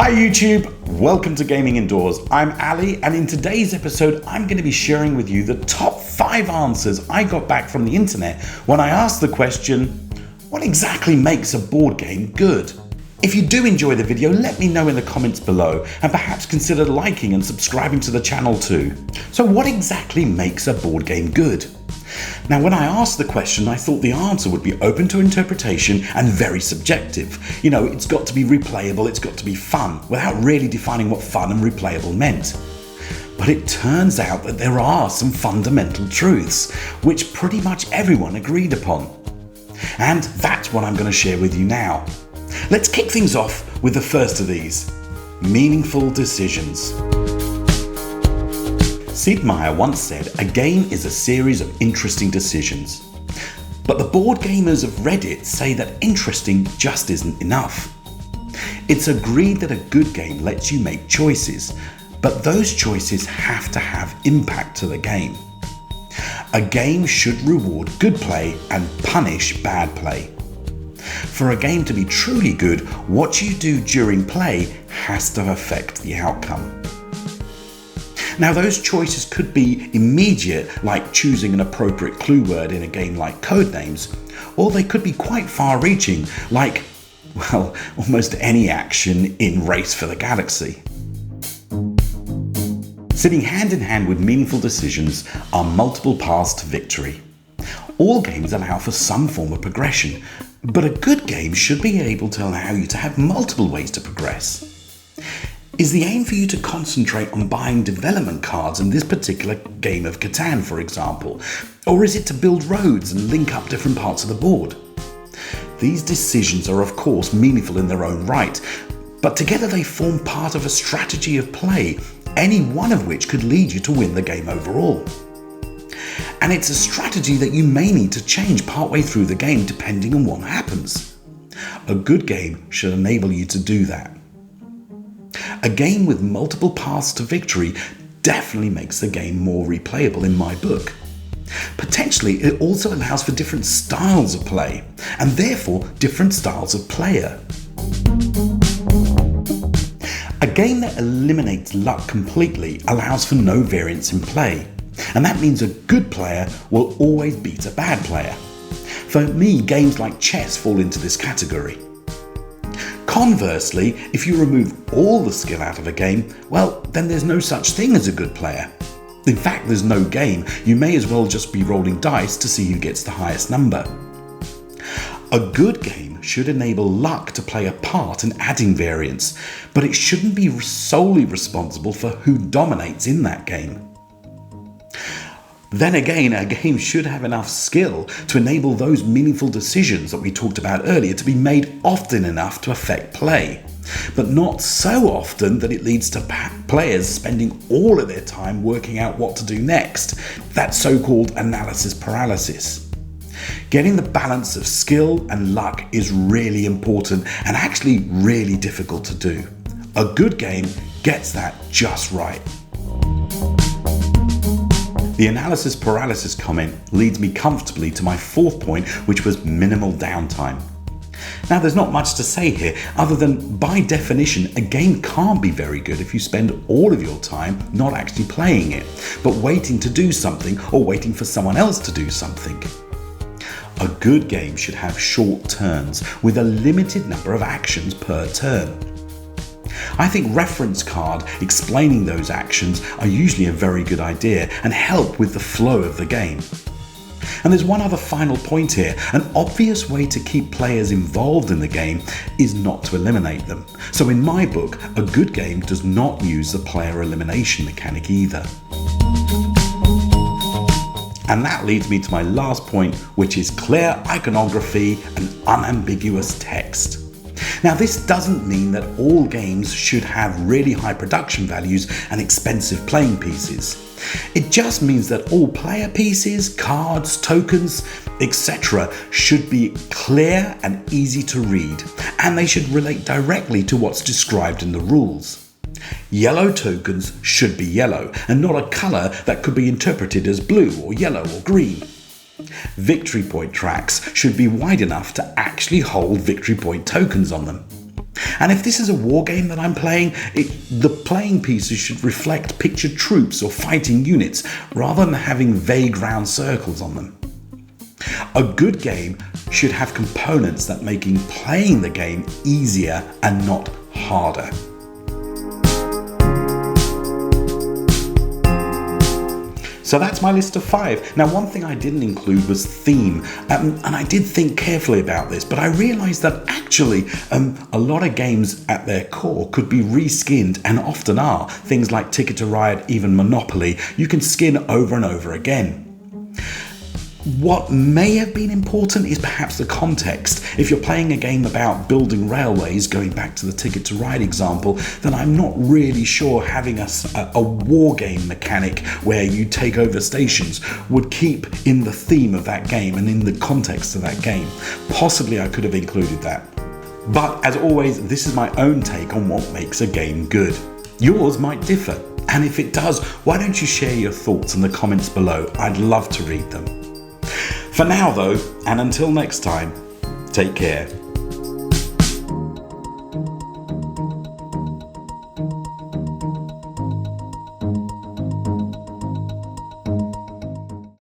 Hi YouTube, welcome to Gaming Indoors. I'm Ali, and in today's episode I'm going to be sharing with you the top 5 answers I got back from the internet when I asked the question, what exactly makes a board game good? If you do enjoy the video, let me know in the comments below and perhaps consider liking and subscribing to the channel too. So what exactly makes a board game good? Now, when I asked the question, I thought the answer would be open to interpretation and very subjective. You know, it's got to be replayable, it's got to be fun, without really defining what fun and replayable meant. But it turns out that there are some fundamental truths, which pretty much everyone agreed upon. And that's what I'm going to share with you now. Let's kick things off with the first of these, meaningful decisions. Sid Meier once said, a game is a series of interesting decisions. But the board gamers of Reddit say that interesting just isn't enough. It's agreed that a good game lets you make choices, but those choices have to have impact to the game. A game should reward good play and punish bad play. For a game to be truly good, what you do during play has to affect the outcome. Now, those choices could be immediate, like choosing an appropriate clue word in a game like Codenames, or they could be quite far-reaching, like, well, almost any action in Race for the Galaxy. Sitting hand in hand with meaningful decisions are multiple paths to victory. All games allow for some form of progression, but a good game should be able to allow you to have multiple ways to progress. Is the aim for you to concentrate on buying development cards in this particular game of Catan, for example? Or is it to build roads and link up different parts of the board? These decisions are of course meaningful in their own right, but together they form part of a strategy of play, any one of which could lead you to win the game overall. And it's a strategy that you may need to change partway through the game depending on what happens. A good game should enable you to do that. A game with multiple paths to victory definitely makes the game more replayable in my book. Potentially, it also allows for different styles of play, and therefore different styles of player. A game that eliminates luck completely allows for no variance in play, and that means a good player will always beat a bad player. For me, games like chess fall into this category. Conversely, if you remove all the skill out of a game, well, then there's no such thing as a good player. In fact, there's no game. You may as well just be rolling dice to see who gets the highest number. A good game should enable luck to play a part in adding variance, but it shouldn't be solely responsible for who dominates in that game. Then again, a game should have enough skill to enable those meaningful decisions that we talked about earlier to be made often enough to affect play, but not so often that it leads to players spending all of their time working out what to do next, that so-called analysis paralysis. Getting the balance of skill and luck is really important and actually really difficult to do. A good game gets that just right. The analysis paralysis comment leads me comfortably to my fourth point, which was minimal downtime. Now, there's not much to say here other than, by definition, a game can't be very good if you spend all of your time not actually playing it, but waiting to do something or waiting for someone else to do something. A good game should have short turns with a limited number of actions per turn. I think reference card explaining those actions are usually a very good idea and help with the flow of the game. And there's one other final point here. An obvious way to keep players involved in the game is not to eliminate them. So in my book, a good game does not use the player elimination mechanic either. And that leads me to my last point, which is clear iconography and unambiguous text. Now, this doesn't mean that all games should have really high production values and expensive playing pieces. It just means that all player pieces, cards, tokens, etc. should be clear and easy to read, and they should relate directly to what's described in the rules. Yellow tokens should be yellow and not a colour that could be interpreted as blue or yellow or green. Victory point tracks should be wide enough to actually hold victory point tokens on them. And if this is a war game that I'm playing, the playing pieces should reflect pictured troops or fighting units rather than having vague round circles on them. A good game should have components that make playing the game easier and not harder. So that's my list of 5. Now, one thing I didn't include was theme, and I did think carefully about this, but I realized that actually a lot of games at their core could be reskinned, and often are. Things like Ticket to Ride, even Monopoly, you can skin over and over again. What may have been important is perhaps the context. If you're playing a game about building railways, going back to the Ticket to Ride example, then I'm not really sure having a war game mechanic where you take over stations would keep in the theme of that game and in the context of that game. Possibly I could have included that. But as always, this is my own take on what makes a game good. Yours might differ, and if it does, why don't you share your thoughts in the comments below? I'd love to read them. For now though, and until next time, take care.